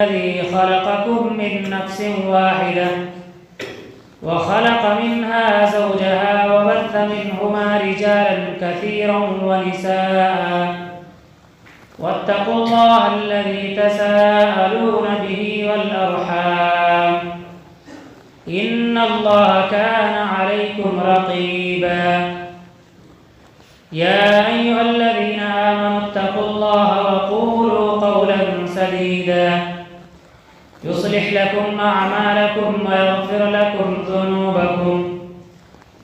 الذي خلقكم من نفس واحدة وخلق منها زوجها وبث منهما رجالا كثيرا ونساء واتقوا الله الذي تساءلون به والأرحام إن الله كان عليكم رقيبا يا أيها الذين آمنوا اتقوا الله وقولوا قولا سديدا يصلح لكم أعمالكم ويغفر لكم ذنوبكم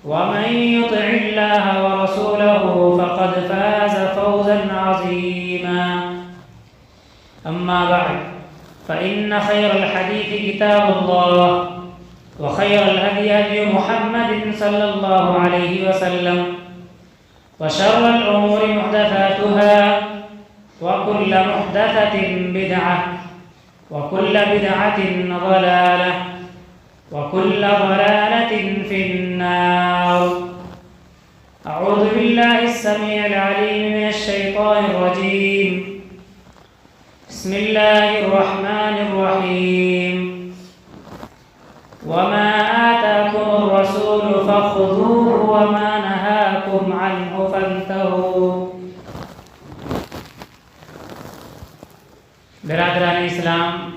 ومن يطع الله ورسوله فقد فاز فوزا عظيما أما بعد فإن خير الحديث كتاب الله وخير الهدي هدي محمد صلى الله عليه وسلم وشر الأمور محدثاتها وكل محدثة بدعة وكل بدعة ضلالة وكل ضلالة في النار. أعوذ بالله السميع العليم من الشيطان الرجيم. بسم الله الرحمن الرحيم. وما آتاكم الرسول فخذوه وما نهاكم عنه فانتهوا. برادران اسلام،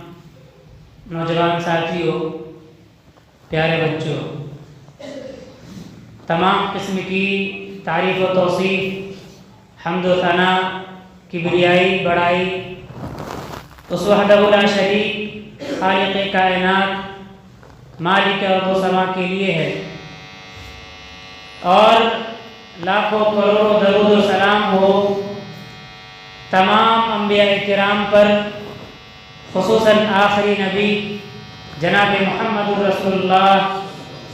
نوجوان ساتھیوں، پیارے بچوں، تمام قسم کی تعریف و توصیف، حمد و ثنا، کبریائی، بڑائی اس وحدہ لا شریک خالق کائنات مالک ارض و سما کے لیے ہے، اور لاکھوں کروڑوں درود و سلام ہو تمام انبیاء کرام پر، خصوصاً آخری نبی جناب محمد رسول اللہ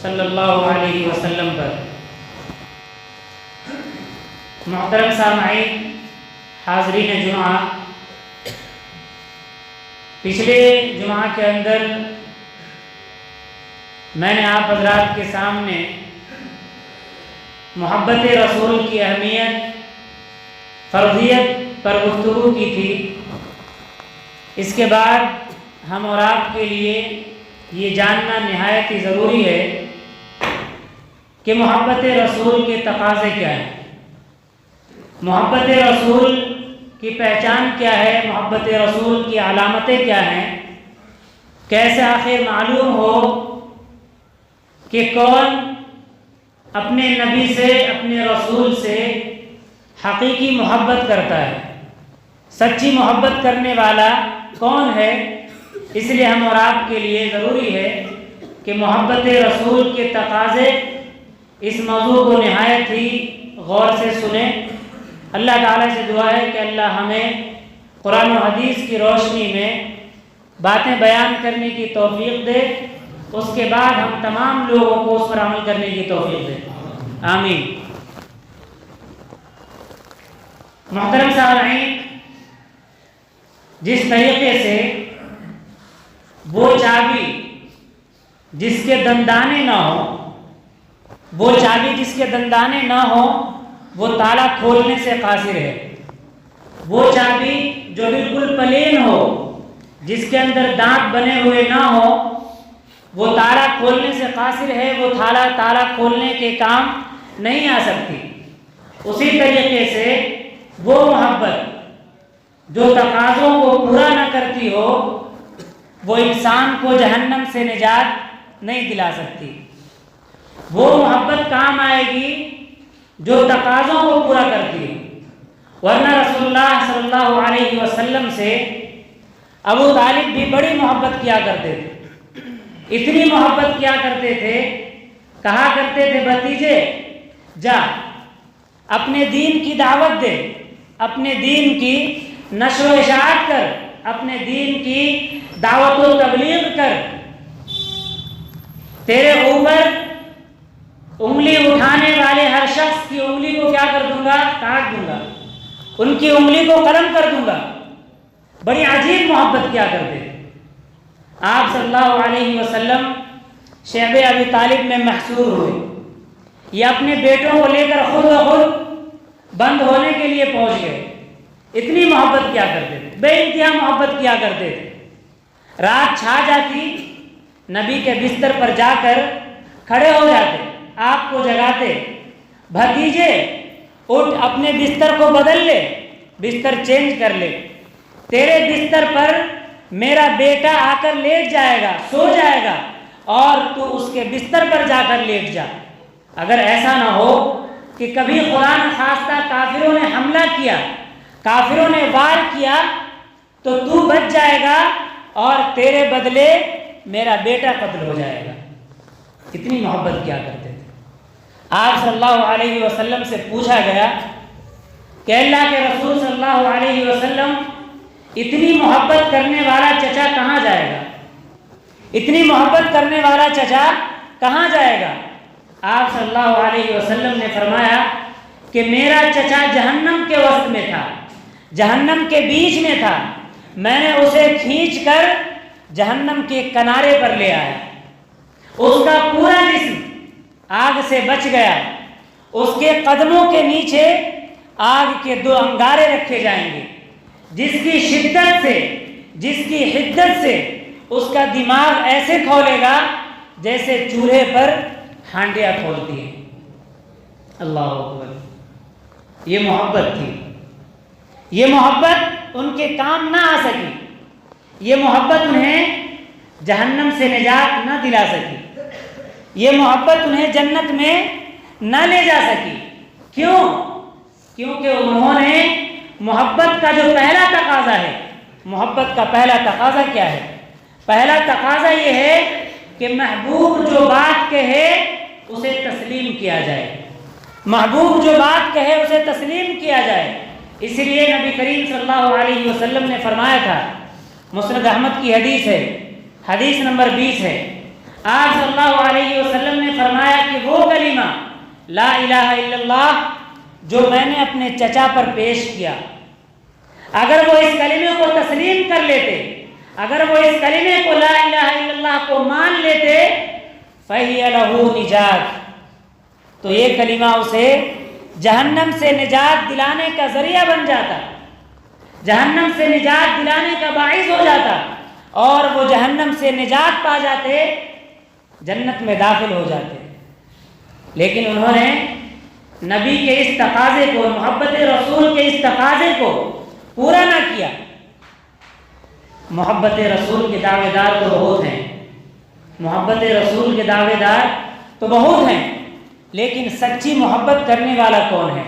صلی اللہ علیہ وسلم پر۔ محترم سامعین، حاضرین جمعہ، پچھلے جمعہ کے اندر میں نے آپ حضرات کے سامنے محبت رسول کی اہمیت، فرضیت پر گفتگو کی تھی۔ اس کے بعد ہم اور آپ کے لیے یہ جاننا نہایت ہی ضروری ہے کہ محبت رسول کے تقاضے کیا ہیں، محبت رسول کی پہچان کیا ہے، محبت رسول کی علامتیں کیا ہیں، کیسے آخر معلوم ہو کہ کون اپنے نبی سے، اپنے رسول سے حقیقی محبت کرتا ہے، سچی محبت کرنے والا کون ہے۔ اس لیے ہم اور آپ کے لیے ضروری ہے کہ محبت رسول کے تقاضے، اس موضوع کو نہایت ہی غور سے سنیں۔ اللہ تعالیٰ سے دعا ہے کہ اللہ ہمیں قرآن و حدیث کی روشنی میں باتیں بیان کرنے کی توفیق دے، اس کے بعد ہم تمام لوگوں کو اس پر عمل کرنے کی توفیق دے، آمین۔ محترم سامعین، جس طریقے سے وہ چابی جس کے دندانے نہ ہو، وہ چابی جس کے دندانے نہ ہو وہ تالا کھولنے سے قاصر ہے، وہ چابی جو بالکل پلین ہو، جس کے اندر دانت بنے ہوئے نہ ہو، وہ تالا کھولنے سے قاصر ہے، وہ تالا کھولنے کے کام نہیں آ سکتی۔ اسی طریقے سے وہ محبت جو تقاضوں کو پورا نہ کرتی ہو، وہ انسان کو جہنم سے نجات نہیں دلا سکتی۔ وہ محبت کام آئے گی جو تقاضوں کو پورا کرتی ہے، ورنہ رسول اللہ صلی اللہ علیہ وسلم سے ابو طالب بھی بڑی محبت کیا کرتے تھے، اتنی محبت کیا کرتے تھے، کہا کرتے تھے بھتیجے جا اپنے دین کی دعوت دے، اپنے دین کی نشر و اشاعت کر، اپنے دین کی دعوت و تبلیغ کر، تیرے اوپر انگلی اٹھانے والے ہر شخص کی انگلی کو کیا کر دوں گا، کاٹ دوں گا، ان کی انگلی کو قلم کر دوں گا۔ بڑی عجیب محبت کیا کرتے تھے۔ آپ صلی اللہ علیہ وسلم شعب ابی طالب میں محصور ہوئے، یہ اپنے بیٹوں کو لے کر خود بخود بند ہونے کے لیے پہنچ گئے، اتنی محبت کیا کرتے تھے، بے انتہا محبت کیا کرتے تھے۔ رات چھا جاتی، نبی کے بستر پر جا کر کھڑے ہو جاتے، آپ کو جگاتے، بھتیجے اٹھ اپنے بستر کو بدل لے، بستر چینج کر لے، تیرے بستر پر میرا بیٹا آ کر لیٹ جائے گا، سو جائے گا، اور تو اس کے بستر پر جا کر لیٹ جا۔ اگر ایسا نہ ہو کہ کبھی خدا نخواستہ کافروں نے حملہ کیا، کافروں نے وار کیا، تو تو بچ جائے گا اور تیرے بدلے میرا بیٹا قتل ہو جائے گا۔ کتنی محبت کیا کرتے تھے۔ آپ صلی اللہ علیہ وسلم سے پوچھا گیا کہ اللہ کے رسول صلی اللہ علیہ وسلم، اتنی محبت کرنے والا چچا کہاں جائے گا؟ اتنی محبت کرنے والا چچا کہاں جائے گا؟ آپ صلی اللہ علیہ وسلم نے فرمایا کہ میرا چچا جہنم کے وسط میں تھا، جہنم کے بیچ میں تھا، میں نے اسے کھینچ کر جہنم کے کنارے پر لے آیا، اس کا پورا جسم آگ سے بچ گیا، اس کے قدموں کے نیچے آگ کے 2 انگارے رکھے جائیں گے، جس کی شدت سے، جس کی حدت سے اس کا دماغ ایسے کھولے گا جیسے چولہے پر ہانڈیاں کھولتی ہیں۔ اللہ اکبر۔ یہ محبت تھی، یہ محبت ان کے کام نہ آ سکی، یہ محبت انہیں جہنم سے نجات نہ دلا سکی، یہ محبت انہیں جنت میں نہ لے جا سکی۔ کیوں؟ کیونکہ انہوں نے محبت کا جو پہلا تقاضا ہے، محبت کا پہلا تقاضا کیا ہے؟ پہلا تقاضا یہ ہے کہ محبوب جو بات کہے اسے تسلیم کیا جائے، محبوب جو بات کہے اسے تسلیم کیا جائے۔ اس لیے نبی کریم صلی اللہ علیہ وسلم نے فرمایا تھا، مسند احمد کی حدیث ہے، حدیث نمبر 20 ہے، آپ صلی اللہ علیہ وسلم نے فرمایا کہ وہ کلمہ لا الہ الا اللہ جو میں نے اپنے چچا پر پیش کیا، اگر وہ اس کلمے کو تسلیم کر لیتے، اگر وہ اس کلمے کو لا الہ الا اللہ کو مان لیتے، فَهِيَ لَهُ نِجَاتٌ، تو یہ کلمہ اسے جہنم سے نجات دلانے کا ذریعہ بن جاتا، جہنم سے نجات دلانے کا باعث ہو جاتا، اور وہ جہنم سے نجات پا جاتے، جنت میں داخل ہو جاتے۔ لیکن انہوں نے نبی کے اس تقاضے کو، محبت رسول کے اس تقاضے کو پورا نہ کیا۔ محبت رسول کے دعوے دار تو بہت ہیں، محبت رسول کے دعوے دار تو بہت ہیں، لیکن سچی محبت کرنے والا کون ہے؟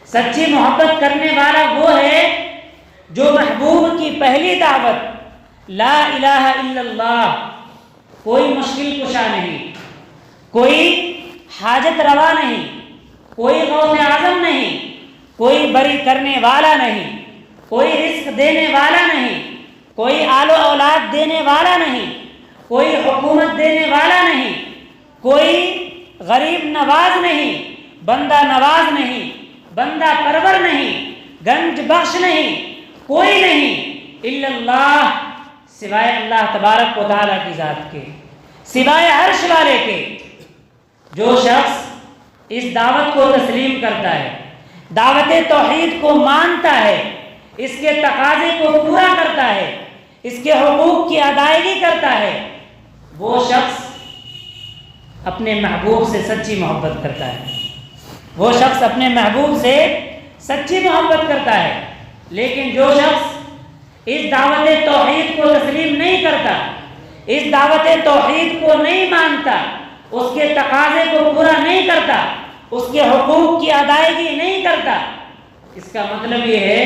سچی محبت کرنے والا وہ ہے جو محبوب کی پہلی دعوت لا الہ الا اللہ، کوئی مشکل کشا نہیں، کوئی حاجت روا نہیں، کوئی غوث اعظم نہیں، کوئی بری کرنے والا نہیں، کوئی رزق دینے والا نہیں، کوئی آل و اولاد دینے والا نہیں، کوئی حکومت دینے والا نہیں، کوئی غریب نواز نہیں، بندہ نواز نہیں، بندہ پرور نہیں، گنج بخش نہیں، کوئی نہیں الا اللہ، سوائے اللہ تبارک و تعالیٰ کی ذات کے، سوائے عرش والے کے۔ جو شخص اس دعوت کو تسلیم کرتا ہے، دعوت توحید کو مانتا ہے، اس کے تقاضے کو پورا کرتا ہے، اس کے حقوق کی ادائیگی کرتا ہے، وہ شخص اپنے محبوب سے سچی محبت کرتا ہے، وہ شخص اپنے محبوب سے سچی محبت کرتا ہے۔ لیکن جو شخص اس دعوت توحید کو تسلیم نہیں کرتا، اس دعوت توحید کو نہیں مانتا، اس کے تقاضے کو پورا نہیں کرتا، اس کے حقوق کی ادائیگی نہیں کرتا، اس کا مطلب یہ ہے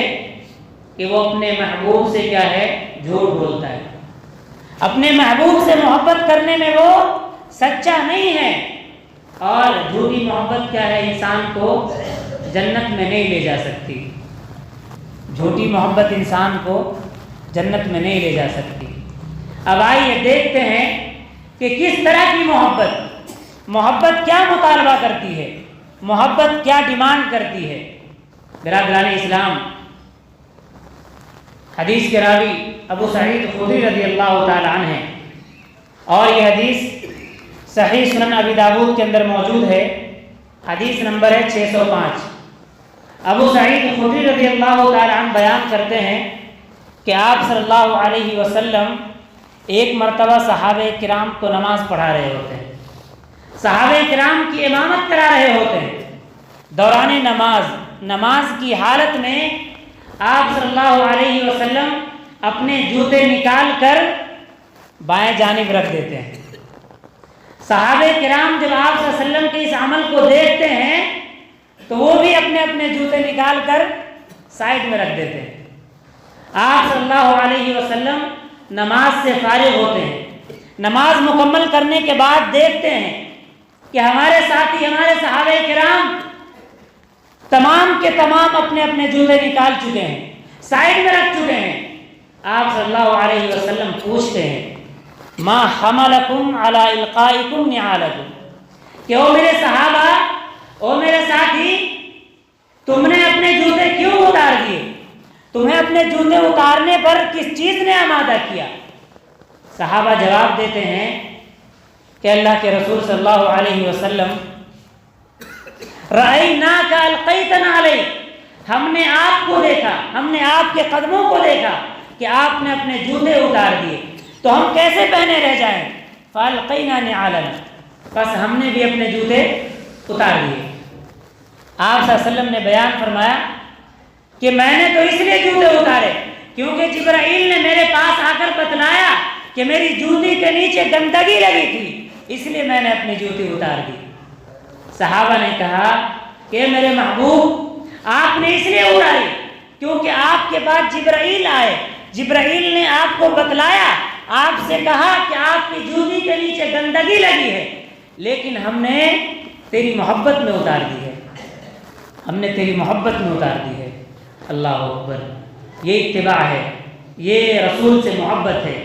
کہ وہ اپنے محبوب سے کیا ہے؟ جھوٹ بولتا ہے، اپنے محبوب سے محبت کرنے میں وہ سچا نہیں ہے۔ اور جھوٹی محبت کیا ہے؟ انسان کو جنت میں نہیں لے جا سکتی، جھوٹی محبت انسان کو جنت میں نہیں لے جا سکتی۔ اب آئیے دیکھتے ہیں کہ کس طرح کی محبت کیا مطالبہ کرتی ہے، محبت کیا ڈیمانڈ کرتی ہے۔ برادران اسلام، حدیث کے راوی ابو سعید خدری رضی اللہ تعالی عنہ ہیں، اور یہ حدیث صحیح سنن ابی داؤد کے اندر موجود ہے، حدیث نمبر ہے 605۔ ابو سعید خدری رضی اللہ تعالی عنہ بیان کرتے ہیں کہ آپ صلی اللہ علیہ وسلم ایک مرتبہ صحابہ کرام کو نماز پڑھا رہے ہوتے ہیں، صحابہ کرام کی امامت کرا رہے ہوتے ہیں، دوران نماز کی حالت میں آپ صلی اللہ علیہ وسلم اپنے جوتے نکال کر بائیں جانب رکھ دیتے ہیں۔ صحابہ کرام جب آپ صلی اللہ علیہ وسلم کے اس عمل کو دیکھتے ہیں تو وہ بھی اپنے اپنے جوتے نکال کر سائڈ میں رکھ دیتے ہیں۔ آپ صلی اللہ علیہ وسلم نماز سے فارغ ہوتے ہیں، نماز مکمل کرنے کے بعد دیکھتے ہیں کہ ہمارے ساتھی، ہمارے صحابہ کرام تمام کے تمام اپنے اپنے جوتے نکال چکے ہیں، سائڈ میں رکھ چکے ہیں۔ آپ صلی اللہ علیہ وسلم پوچھتے ہیں ما حملکم علی القائکم نعالکم، کہ او میرے صحابہ، او میرے ساتھی، تم نے اپنے جوتے کیوں اتار دیے؟ تمہیں اپنے جوتے اتارنے پر کس چیز نے آمادہ کیا؟ صحابہ جواب دیتے ہیں کہ اللہ کے رسول صلی اللہ علیہ وسلم رأیناک القیتنا علیہ، ہم نے آپ کو دیکھا، ہم نے آپ کے قدموں کو دیکھا کہ آپ نے اپنے جوتے اتار دیے، تو ہم کیسے پہنے رہ جائیں؟ فالقینا نعالنا، بس ہم نے بھی اپنے جوتے اتار دیے۔ آپ صلی اللہ علیہ وسلم نے بیان فرمایا کہ میں نے تو اس لیے جوتے اتارے کیونکہ جبرائیل نے میرے پاس آ کر بتلایا کہ میری جوتی کے نیچے گندگی لگی تھی، اس لیے میں نے اپنی جوتی اتار دی۔ صحابہ نے کہا کہ میرے محبوب، آپ نے اس لیے اتاری کیونکہ آپ کے پاس جبرائیل آئے، جبرائیل نے آپ کو بتلایا، آپ سے کہا کہ آپ کی جوتی کے نیچے گندگی لگی ہے، لیکن ہم نے تیری محبت میں اتار دی ہے، ہم نے تیری محبت میں اتار دی ہے۔ اللہ اکبر، یہ اتباع ہے، یہ رسول سے محبت ہے،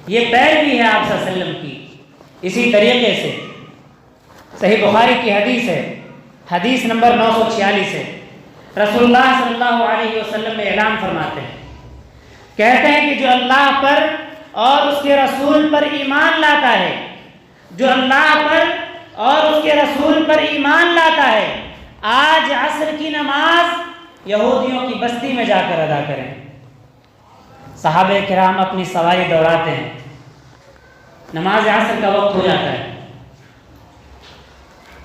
یہ پیروی ہے آپ صلی اللہ علیہ وسلم کی۔ اسی طریقے سے صحیح بخاری کی حدیث ہے، حدیث نمبر 946 ہے، رسول اللہ صلی اللہ علیہ وسلم میں اعلان فرماتے ہیں، کہتے ہیں کہ جو اللہ پر اور اس کے رسول پر ایمان لاتا ہے، جو اللہ پر اور اس کے رسول پر ایمان لاتا ہے، آج عصر کی نماز یہودیوں کی بستی میں جا کر ادا کریں۔ صحابہ کرام اپنی سواری دوڑاتے ہیں، نماز عصر کا وقت ہو جاتا ہے،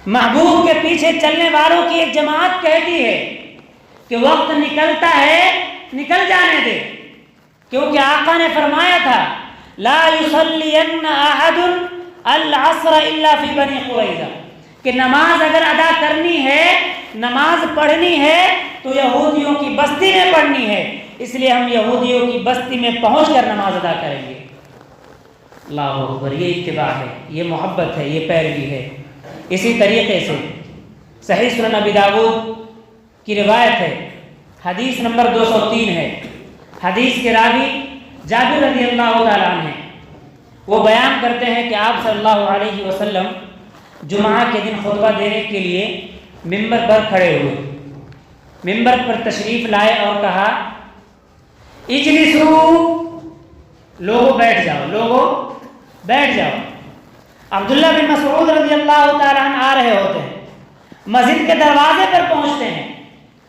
محبوب کے پیچھے چلنے والوں کی ایک جماعت کہتی ہے کہ وقت نکلتا ہے، نکل جانے دے، کیونکہ آقا نے فرمایا تھا لا یصلین احد العصر الا فی بنی قریظہ، کہ نماز اگر ادا کرنی ہے، نماز پڑھنی ہے تو یہودیوں کی بستی میں پڑھنی ہے، اس لیے ہم یہودیوں کی بستی میں پہنچ کر نماز ادا کریں گے۔ اللہ اکبر، یہ اتباع ہے، یہ محبت ہے، یہ پیروی ہے۔ اسی طریقے سے صحیح سنن ابی داؤد کی روایت ہے، حدیث نمبر 203 ہے، حدیث کے راوی جابر رضی اللہ تعالیٰ عنہ، وہ بیان کرتے ہیں کہ آپ صلی اللہ علیہ وسلم جمعہ کے دن خطبہ دینے کے لیے ممبر پر کھڑے ہوئے، ممبر پر تشریف لائے اور کہا اجلسو، لوگوں بیٹھ جاؤ، لوگوں بیٹھ جاؤ۔ عبداللہ بن مسعود رضی اللہ تعالیٰ عنہ آ رہے ہوتے ہیں، مسجد کے دروازے پر پہنچتے ہیں،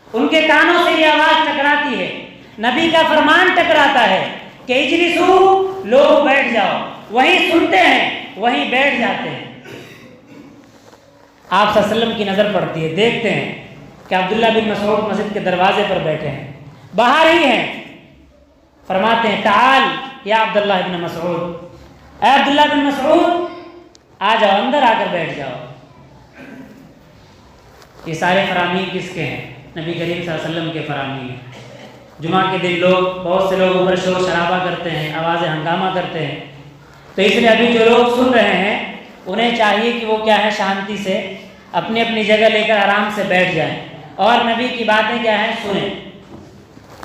ان کے کانوں سے یہ آواز ٹکراتی ہے، نبی کا فرمان ٹکراتا ہے کہ اجلسو، لوگ بیٹھ جاؤ، وہیں سنتے ہیں، وہیں بیٹھ جاتے ہیں۔ آپ صلی اللہ علیہ وسلم کی نظر پڑتی ہے، دیکھتے ہیں کہ عبداللہ بن مسعود مسجد کے دروازے پر بیٹھے ہیں، باہر ہی ہیں، فرماتے ہیں تعال یا عبداللہ بن مسعود، اے عبداللہ بن مسعود آ جاؤ، اندر آ کر بیٹھ جاؤ۔ یہ سارے فرامین کس کے ہیں؟ نبی کریم صلی اللہ علیہ وسلم کے فرامین ہیں۔ جمعہ کے دن بہت سے لوگ اوپر شور شرابہ کرتے ہیں، آوازیں ہنگامہ کرتے ہیں، تو اس لیے ابھی جو لوگ سن رہے ہیں انہیں چاہیے کہ وہ کیا ہے، شانتی سے اپنی اپنی جگہ لے کر آرام سے بیٹھ جائیں اور نبی کی باتیں کیا ہیں، سنیں۔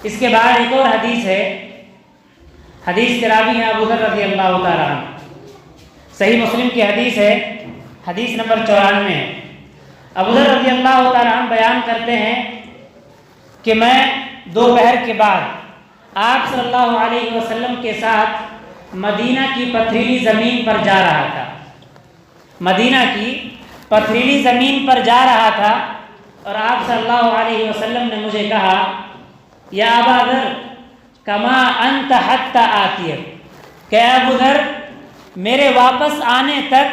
اس کے بعد ایک اور حدیث ہے، حدیث کے راوی ہیں ابو ذر رضی اللہ تعالیٰ عنہ، صحیح مسلم کی حدیث ہے، حدیث نمبر 94 ہے۔ ابو ذر رضی اللہ تعالیٰ عنہ بیان کرتے ہیں کہ میں دوپہر کے بعد آپ صلی اللہ علیہ وسلم کے ساتھ مدینہ کی پتھریلی زمین پر جا رہا تھا، مدینہ کی پتھریلی زمین پر جا رہا تھا، اور آپ صلی اللہ علیہ وسلم نے مجھے کہا یا ابا ذر کما انت حتی آتیک، کہ کہ اے ابو ذر میرے واپس آنے تک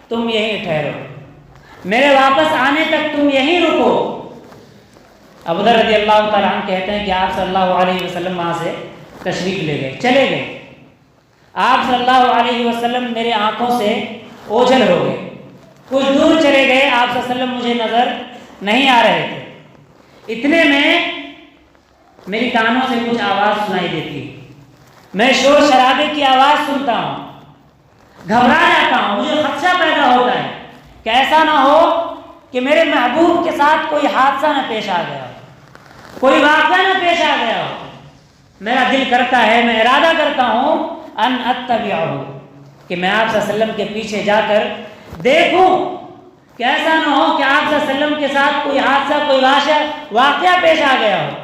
تم یہیں ٹھہرو، میرے واپس آنے تک تم یہیں رکو۔ ابو ذر رضی اللہ تعالیٰ عنہ کہتے ہیں کہ آپ صلی اللہ علیہ وسلم وہاں سے تشریف لے گئے، چلے گئے۔ آپ صلی اللہ علیہ وسلم میرے آنکھوں سے اوجھل ہو گئے، کچھ دور چلے گئے، آپ صلی اللہ علیہ وسلم مجھے نظر نہیں آ رہے تھے۔ اتنے میں میری کانوں سے کچھ آواز سنائی دیتی ہے، میں شور شرابے کی آواز سنتا ہوں، گھبرا جاتا ہوں، مجھے خدشہ پیدا ہوتا ہے کہ ایسا نہ ہو کہ میرے محبوب کے ساتھ کوئی حادثہ نہ پیش آ گیا ہو، کوئی واقعہ نہ پیش آ گیا ہو۔ میرا دل کرتا ہے، میں ارادہ کرتا ہوں ان اتبعہ، کہ میں آپ صلی اللہ علیہ وسلم کے پیچھے جا کر دیکھوں کہ ایسا نہ ہو کہ آپ صلی اللہ علیہ وسلم کے ساتھ کوئی حادثہ، کوئی واقعہ پیش آ گیا ہو۔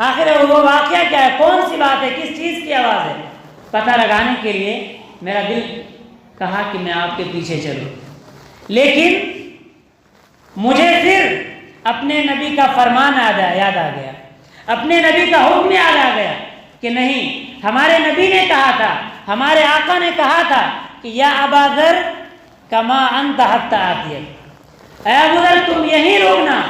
آخر وہ واقعہ کیا ہے، کون سی بات ہے، کس چیز کی آواز ہے، پتہ لگانے کے لیے میرا دل کہا کہ میں آپ کے پیچھے چلوں۔ لیکن مجھے پھر اپنے نبی کا فرمان یاد آ گیا، اپنے نبی کا حکم یاد آ گیا کہ نہیں، ہمارے نبی نے کہا تھا، ہمارے آقا نے کہا تھا کہ یا ابا ذر کما انت حتی آتیک، اے ابو ذر تم یہیں رکنا،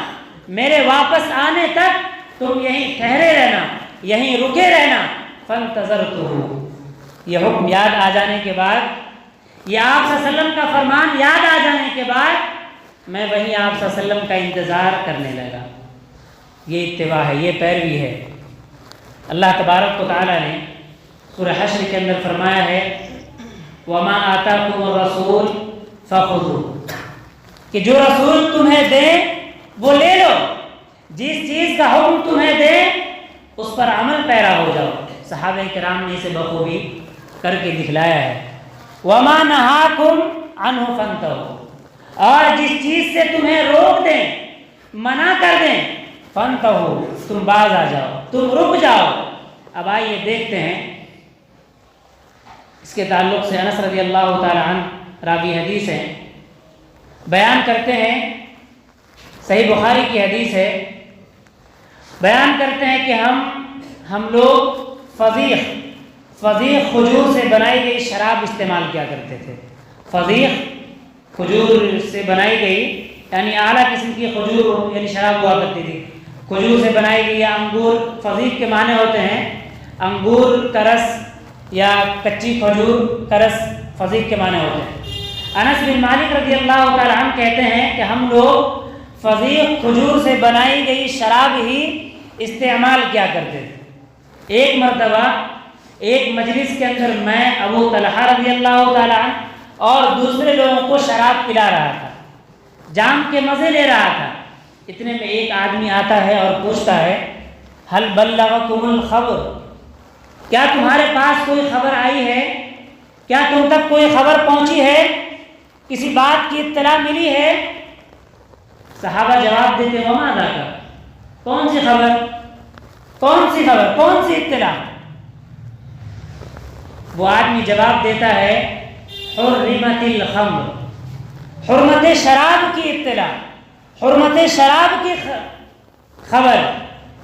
میرے واپس آنے تک تم یہیں ٹھہرے رہنا، یہیں رکے رہنا۔ فانتظرتہ، یہ حکم یاد آ جانے کے بعد، یہ آپ صلی اللہ علیہ وسلم کا فرمان یاد آ جانے کے بعد میں وہیں آپ صلی اللہ علیہ وسلم کا انتظار کرنے لگا۔ یہ اتباع ہے، یہ پیروی ہے۔ اللہ تبارک و تعالیٰ نے سورہ حشر کے اندر فرمایا ہے وَمَا آتَاكُمُ الرَّسُولُ فَخُذُوهُ، کہ جو رسول تمہیں دے وہ لے لو، جس چیز کا حکم تمہیں دے اس پر عمل پیرا ہو جاؤ۔ صحابہ کرام نے اسے بخوبی کر کے دکھلایا ہے۔ وَمَا نَهَاكُمْ عَنْهُ فَانْتَهُوا، اور جس چیز سے تمہیں روک دیں، منع کر دیں، فَانْتَهُوا، تم باز آ جاؤ، تم رک جاؤ۔ اب آئیے دیکھتے ہیں اس کے تعلق سے انس رضی اللہ تعالی عنہ راوی حدیث ہے، بیان کرتے ہیں، صحیح بخاری کی حدیث ہے، بیان کرتے ہیں کہ ہم لوگ فضیخ کھجور سے بنائی گئی شراب استعمال کیا کرتے تھے۔ فضیخ کھجور سے بنائی گئی یعنی اعلیٰ قسم کی کھجور یعنی شراب ہوا کرتی تھی، کھجور سے بنائی گئی، یا انگور، فضیخ کے معنی ہوتے ہیں انگور کا رس یا کچی کھجور کا رس، فضیخ کے معنی ہوتے ہیں۔ انس بن مالک رضی اللہ تعالی عنہ کہتے ہیں کہ ہم لوگ فضیخ کھجور سے بنائی گئی شراب ہی استعمال کیا کرتے تھے۔ ایک مرتبہ ایک مجلس کے اندر میں، ابو طلحہ رضی اللہ تعالی عنہ اور دوسرے لوگوں کو شراب پلا رہا تھا، جام کے مزے لے رہا تھا۔ اتنے میں ایک آدمی آتا ہے اور پوچھتا ہے ہل بلغکم الخبر، کیا تمہارے پاس کوئی خبر آئی ہے، کیا تم تک کوئی خبر پہنچی ہے، کسی بات کی اطلاع ملی ہے؟ صحابہ جواب دیتے وما ذاک، کون سی خبر، کون سی خبر، کون سی اطلاع؟ وہ آدمی جواب دیتا ہے حرمت الخمر، حرمت شراب کی اطلاع، حرمت شراب کی خبر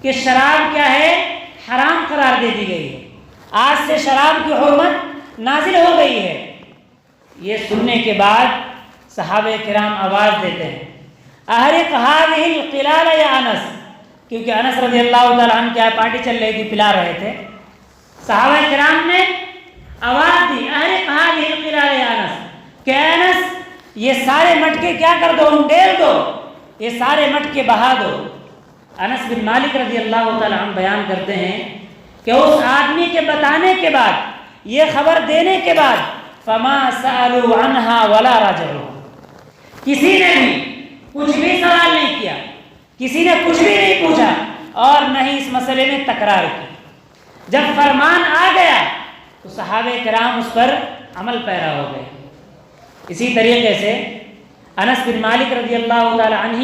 کہ شراب کیا ہے، حرام قرار دے دی گئی ہے، آج سے شراب کی حرمت نازل ہو گئی ہے۔ یہ سننے کے بعد صحابہ کرام آواز دیتے ہیں احرق هذه القلال یا انس، کیونکہ انس رضی اللہ تعالیٰ عنہ کیا پارٹی چل رہی تھی، پلا رہے تھے۔ صحابہ کرام نے آواز دی احرق هذه القلال یا انس، کہ انس یہ سارے مٹکے کیا کر دو، انڈیل دو، یہ سارے مٹکے بہا دو۔ انس بن مالک رضی اللہ تعالیٰ عنہ بیان کرتے ہیں کہ اس آدمی کے بتانے کے بعد، یہ خبر دینے کے بعد، فما سألوا عنها ولا رجعوا، کسی نے بھی کچھ بھی سوال نہیں کیا، کسی نے کچھ بھی نہیں پوچھا اور نہ ہی اس مسئلے میں تکرار کی۔ جب فرمان آ گیا تو صحابہ کرام اس پر عمل پیرا ہو گئے۔ اسی طریقے سے انس بن مالک رضی اللہ تعالی عنہ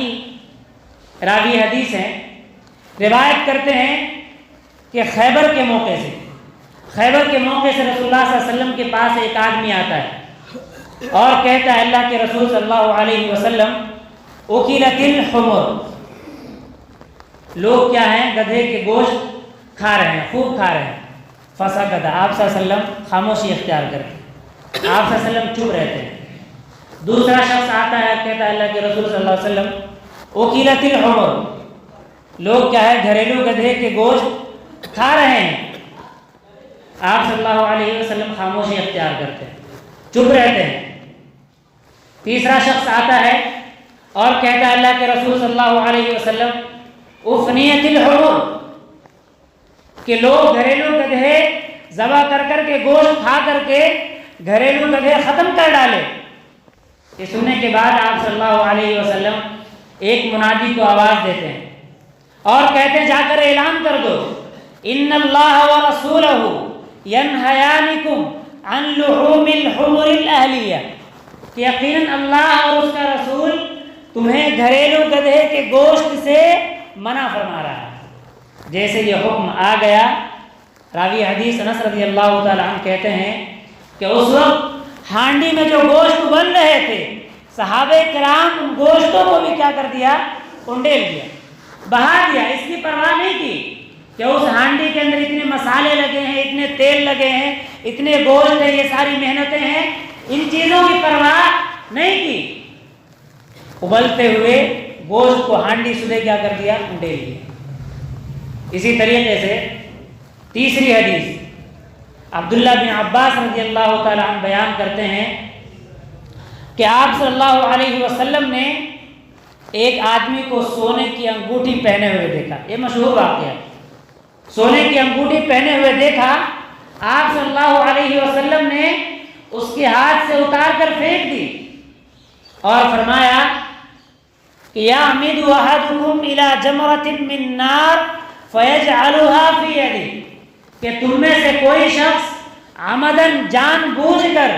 راوی حدیث ہیں، روایت کرتے ہیں کہ خیبر کے موقع سے رسول اللہ صلی اللہ علیہ وسلم کے پاس ایک آدمی آتا ہے اور کہتا ہے اللہ کے رسول صلی اللہ علیہ وسلم اکلت الحمر، لوگ کیا ہیں، گدھے کے گوشت کھا رہے ہیں، خوب کھا رہے ہیں۔ فسکت، آپ صلی اللہ علیہ وسلم خاموشی اختیار کرتے، آپ صلی اللہ علیہ وسلم چپ رہتے ہیں۔ دوسرا شخص آتا ہے، کہتا ہے اللہ کے رسول صلی اللہ علیہ وسلم اکیلت الحمر، لوگ کیا ہے گھریلو گدھے کے گوشت کھا رہے ہیں، آپ صلی اللہ علیہ وسلم خاموشی اختیار کرتے ہیں، چپ رہتے ہیں۔ تیسرا شخص آتا ہے اور کہتا ہے اللہ کے رسول صلی اللہ علیہ وسلم افنیت الحمر، کہ لوگ گھریلو گدھے ذبح کر کر کے گوشت کھا کر کے گھریلو گدھے ختم کر ڈالے۔ یہ سننے کے بعد آپ صلی اللہ علیہ وسلم ایک منادی کو آواز دیتے ہیں اور کہتے ہیں جا کر اعلان کر دو ان اللہ ورسولہ ینہیانکم عن لحوم الحمر الاہلیہ، کہ یقیناً اللہ اور اس کا رسول تمہیں گھریلو گدھے کے گوشت سے منع فرما رہا ہے۔ جیسے یہ حکم آ گیا، راوی حدیث انس رضی اللہ تعالیٰ عنہ کہتے ہیں کہ اس وقت ہانڈی میں جو گوشت بن رہے تھے، صحابہ کرام ان گوشتوں کو بھی کیا کر دیا، انڈیل دیا، بہا دیا، اس کی پرواہ نہیں کی کہ اس ہانڈی کے اندر اتنے مسالے لگے ہیں، اتنے تیل لگے ہیں، اتنے گوشت ہیں، یہ ساری محنتیں ہیں، ان چیزوں کی پرواہ نہیں کی، ابلتے ہوئے گوشت کو ہانڈی سدے کیا کر دیا، انڈیل دیا۔ اسی طریقے سے تیسری حدیث عبداللہ بن عباس رضی اللہ تعالیٰ عنہ بیان کرتے ہیں کہ آپ صلی اللہ علیہ وسلم نے ایک آدمی کو سونے کی انگوٹھی پہنے ہوئے دیکھا، یہ مشہور واقعہ ہے، سونے کی انگوٹھی پہنے ہوئے دیکھا، آپ صلی اللہ علیہ وسلم نے اس کے ہاتھ سے اتار کر پھینک دی اور فرمایا کہ یعمد احدکم الی جمرۃ من نار فیجعلها فی یدہ، کہ تم میں سے کوئی شخص عمدن جان بوجھ کر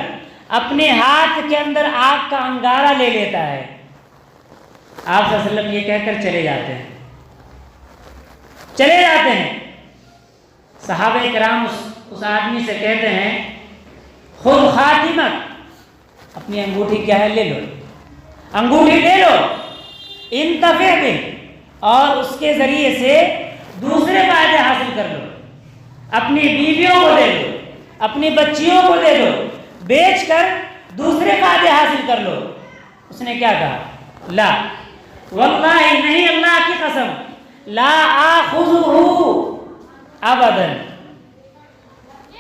اپنے ہاتھ کے اندر آگ کا انگارہ لے لیتا ہے۔ آپ صلی اللہ علیہ وسلم یہ کہہ کر چلے جاتے ہیں۔ صحابہ کرام اس آدمی سے کہتے ہیں خود خاتمک، اپنی انگوٹھی کیا ہے لے لو، انگوٹھی لے لو، انتفع بہ، اور اس کے ذریعے سے دوسرے فائدے حاصل کر لو، اپنی بیویوں کو دے دو، اپنی بچیوں کو دے دو، بیچ کر دوسرے فائدے حاصل کر لو۔ اس نے کیا کہا، لا واللہ، نہیں اللہ کی قسم، لا آخذہ ابدا،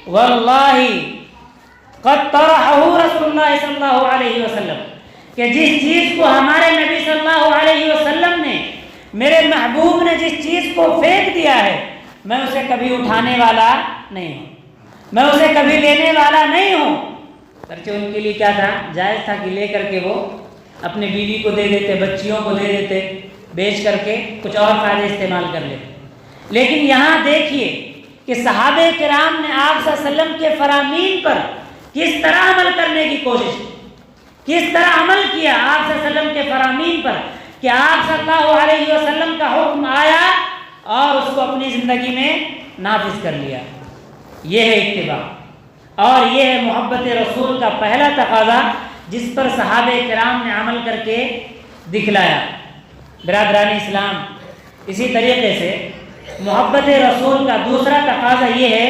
واللہ قد طرحہ رسول اللہ صلی اللہ علیہ وسلم، کہ جس چیز کو ہمارے نبی صلی اللہ علیہ وسلم نے، میرے محبوب نے جس چیز کو پھینک دیا ہے، میں اسے کبھی اٹھانے والا نہیں ہوں، میں اسے کبھی لینے والا نہیں ہوں۔ اگرچہ ان کے لیے کیا تھا، جائز تھا کہ لے کر کے وہ اپنے بیوی کو دے دیتے، بچیوں کو دے دیتے، بیچ کر کے کچھ اور فائدے استعمال کر لیتے، لیکن یہاں دیکھیے کہ صحابہ کرام نے آپ صلی اللہ علیہ وسلم کے فرامین پر کس طرح عمل کرنے کی کوشش کی، کس طرح عمل کیا آپ صلی اللہ علیہ وسلم کے فرامین پر، کہ آپ صلی اللہ علیہ وسلم کا حکم آیا اور اس کو اپنی زندگی میں نافذ کر لیا۔ یہ ہے اتباع، اور یہ ہے محبت رسول کا پہلا تقاضا جس پر صحابہ کرام نے عمل کر کے دکھلایا۔ برادران اسلام، اسی طریقے سے محبت رسول کا دوسرا تقاضا یہ ہے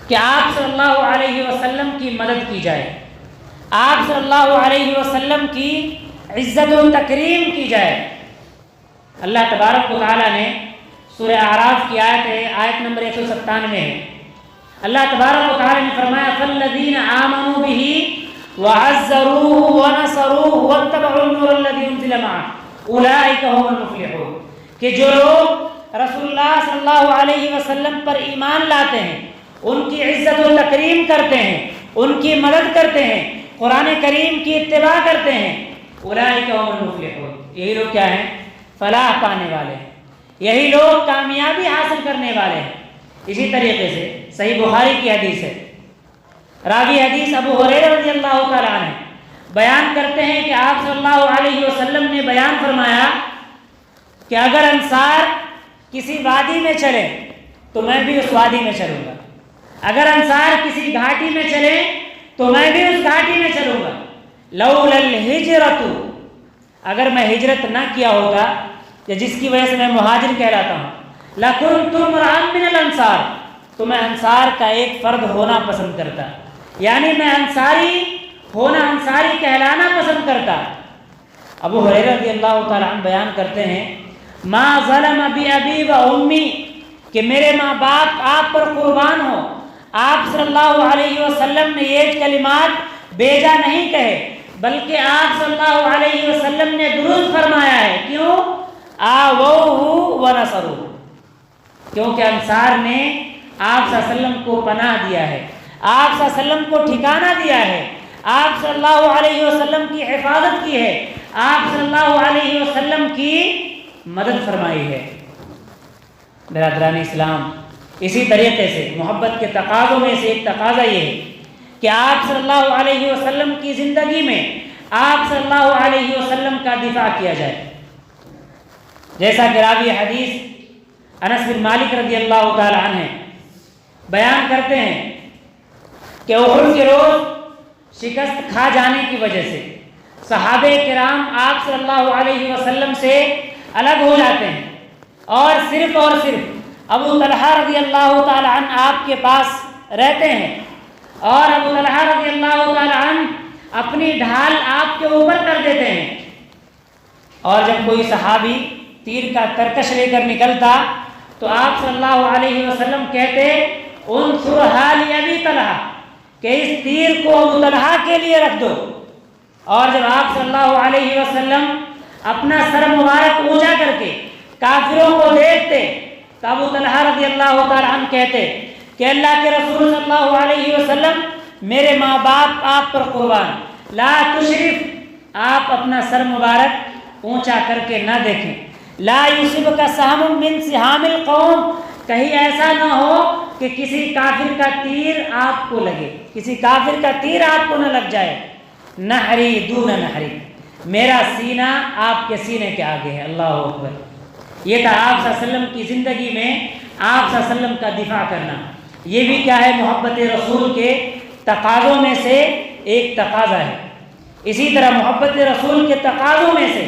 کہ آپ صلی اللہ علیہ وسلم کی مدد کی جائے، آپ صلی اللہ علیہ وسلم کی عزت و تکریم کی جائے۔ اللہ تبارک و تعالیٰ نے سورہ اعراف کی آیت نمبر 197 ہے، اللہ تبارک و تعالیٰ نے فرمایا فالذین آمنوا بہ وعزروہ ونصروہ واتبعوا النور الذی انزل معہ اولئک هم المفلحون، کہ جو لوگ رسول اللہ صلی اللہ علیہ وسلم پر ایمان لاتے ہیں، ان کی عزت و تکریم کرتے ہیں، ان کی مدد کرتے ہیں، قرآن کریم کی اتباع کرتے ہیں، اولئک هم المفلحون، یہی لوگ کیا ہیں، فلاح پانے والے ہیں، یہی لوگ کامیابی حاصل کرنے والے ہیں۔ اسی طریقے سے صحیح بخاری کی حدیث ہے، راوی حدیث ابو ہریرہ رضی اللہ تعالیٰ عنہ بیان کرتے ہیں کہ آپ صلی اللہ علیہ وسلم نے بیان فرمایا کہ اگر انصار کسی وادی میں چلے تو میں بھی اس وادی میں چلوں گا، اگر انصار کسی گھاٹی میں چلے تو میں بھی اس گھاٹی میں چلوں گا، لولا الہجرۃ، اگر میں ہجرت نہ کیا ہوگا یا جس کی وجہ سے میں مہاجر کہلاتا ہوں، لکنت امرأ من الانصار، تو میں انصار کا ایک فرد ہونا پسند کرتا، یعنی میں انصاری ہونا، انصاری کہلانا پسند کرتا۔ ابو ہریرہ رضی اللہ تعالیٰ عنہ بیان کرتے ہیں ما ظلم بی ابی و امی، کہ میرے ماں باپ آپ پر قربان ہو، آپ صلی اللہ علیہ وسلم نے یہ کلمات بیجا نہیں کہے، بلکہ آپ صلی اللہ علیہ وسلم نے درود فرمایا ہے۔ کیوں؟ آووہ و نصروہ، کیونکہ انصار نے آپ صلی اللہ علیہ وسلم کو پناہ دیا ہے، آپ صلی اللہ علیہ وسلم کو ٹھکانہ دیا ہے، آپ صلی اللہ علیہ وسلم کی حفاظت کی ہے، آپ صلی اللہ علیہ وسلم کی مدد فرمائی ہے۔ برادران اسلام، اسی طریقے سے محبت کے تقاضوں میں سے ایک تقاضا یہ ہے کہ آپ صلی اللہ علیہ وسلم کی زندگی میں آپ صلی اللہ علیہ وسلم کا دفاع کیا جائے، جیسا کہ راوی حدیث انس بن مالک رضی اللہ تعالی عنہ بیان کرتے ہیں کہ احد کے روز شکست کھا جانے کی وجہ سے صحابہ کرام آپ صلی اللہ علیہ وسلم سے الگ ہو جاتے ہیں، اور صرف ابو طلحہ رضی اللہ تعالی عنہ آپ کے پاس رہتے ہیں، اور ابو طلحہ رضی اللہ تعالی عنہ اپنی ڈھال آپ کے اوپر کر دیتے ہیں، اور جب کوئی صحابی تیر کا ترکش لے کر نکلتا تو آپ صلی اللہ علیہ وسلم کہتے انصرھا لأبی طلحہ، کہ اس تیر کو ابو طلحہ کے لیے رکھ دو، اور جب آپ صلی اللہ علیہ وسلم اپنا سر مبارک اونچا کر کے کافروں کو دیکھتے تو ابو طلحہ رضی اللہ تعالیٰ عنہ کہتے کہ اللہ کے رسول صلی اللہ علیہ وسلم میرے ماں باپ آپ پر قربان، لا تشرف، آپ اپنا سر مبارک اونچا کر کے نہ دیکھیں، لا یصبک سہم من سہام القوم، کہیں ایسا نہ ہو کہ کسی کافر کا تیر آپ کو لگے، کسی کافر کا تیر آپ کو نہ لگ جائے، نحری دون نحری، میرا سینہ آپ کے سینے کے آگے ہے۔ اللہ اکبر۔ یہ تھا آپ صلی اللہ علیہ وسلم کی زندگی میں آپ صلی اللہ علیہ وسلم کا دفاع کرنا۔ یہ بھی کیا ہے؟ محبت رسول کے تقاضوں میں سے ایک تقاضا ہے۔ اسی طرح محبت رسول کے تقاضوں میں سے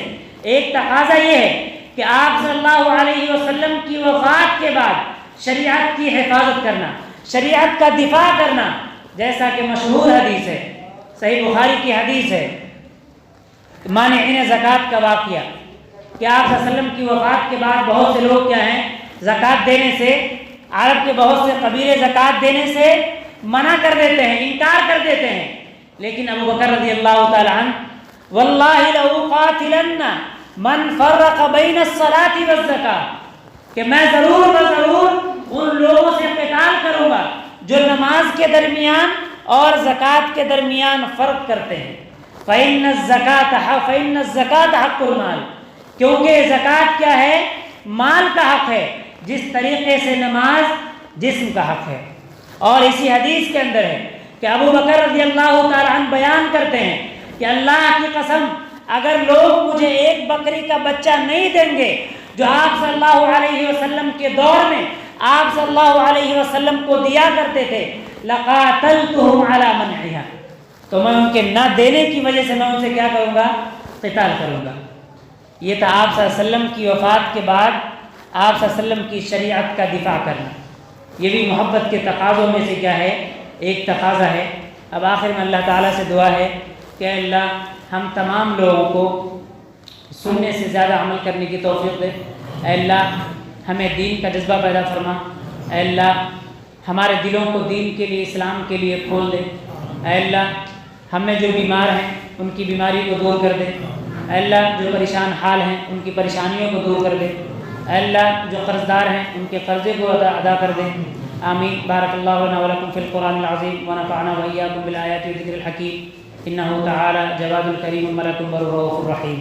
ایک تقاضا یہ ہے کہ آپ صلی اللہ علیہ وسلم کی وفات کے بعد شریعت کی حفاظت کرنا، شریعت کا دفاع کرنا، جیسا کہ مشہور حدیث ہے، صحیح بخاری کی حدیث ہے، مانعین زکوٰۃ کا واقعہ، کہ آپ صلی اللہ علیہ وسلم کی وفات کے بعد بہت سے لوگ کیا ہیں، زکوٰۃ دینے سے، عرب کے بہت سے قبیلے زکوٰۃ دینے سے منع کر دیتے ہیں، انکار کر دیتے ہیں، لیکن ابو بکر رضی اللہ تعالی عنہ واللہ لأقاتلن من فرق بین الصلاۃ والزکاۃ، کہ میں ضرور ان لوگوں سے قتال کروں گا جو نماز کے درمیان اور زکوٰۃ کے درمیان فرق کرتے ہیں۔ فإن الزکاۃ حق المال، کیونکہ زکوٰۃ کیا ہے؟ مال کا حق ہے، جس طریقے سے نماز جسم کا حق ہے۔ اور اسی حدیث کے اندر ہے کہ ابو بکر رضی اللہ تعالی عنہ بیان کرتے ہیں کہ اللہ کی قسم اگر لوگ مجھے ایک بکری کا بچہ نہیں دیں گے جو آپ صلی اللہ علیہ وسلم کے دور میں آپ صلی اللہ علیہ وسلم کو دیا کرتے تھے، لقاتلتهم علی منعها، تو میں ان کے نہ دینے کی وجہ سے میں ان سے کیا کروں گا؟ قتال کروں گا۔ یہ تھا آپ صلی اللہ علیہ وسلم کی وفات کے بعد آپ صلی اللہ علیہ وسلم کی شریعت کا دفاع کرنا۔ یہ بھی محبت کے تقاضوں میں سے کیا ہے؟ ایک تقاضا ہے۔ اب آخر میں اللہ تعالیٰ سے دعا ہے کہ اے اللہ ہم تمام لوگوں کو سننے سے زیادہ عمل کرنے کی توفیق دے، اے اللہ ہمیں دین کا جذبہ پیدا فرما، اے اللہ ہمارے دلوں کو دین کے لیے، اسلام کے لیے کھول دے، اے اللہ ہم میں جو بیمار ہیں ان کی بیماری کو دور کر دے، اے اللہ جو پریشان حال ہیں ان کی پریشانیوں کو دور کر دے، اے اللہ جو قرض دار ہیں ان کے قرضے کو ادا کر دے۔ آمین۔ بارک اللہ لنا ولکم فی القرآن العظیم ونفعنا وإیاکم بالآیات والذکر الحکیم، انہ تعالی جواد الکریم ملک الرؤوف الرحیم۔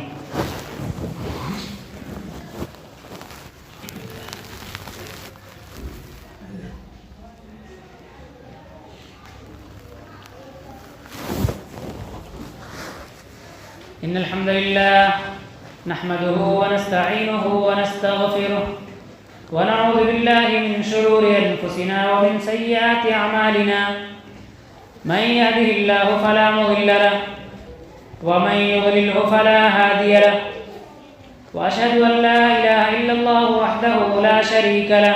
ان الحمد للہ نحمده ونستعینه ونستغفره ونعوذ بالله من شرور انفسنا ومن سیئات اعمالنا، من يهده الله فلا مضل له ومن يضلله فلا هادي له، واشهد ان لا اله الا الله وحده لا شريك له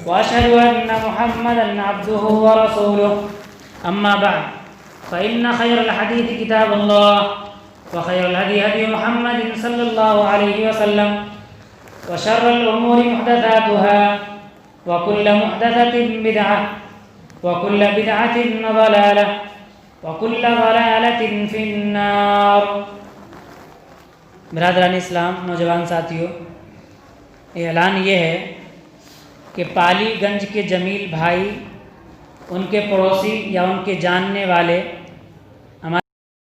وأشهد أن محمدًا عبده ورسوله أما بعد فإن خير الحديث كتاب الله وخير الهدي هدي محمد صلى الله عليه وسلم وشر الأمور محدثاتها وكل محدثة بدعة وكل بدعة ضلالة وكل ضلالة في النار۔ برادران اسلام، نوجوان ساتھیوں، اعلان یہ ہے کہ پالی گنج کے جمیل بھائی، ان کے پڑوسی یا ان کے جاننے والے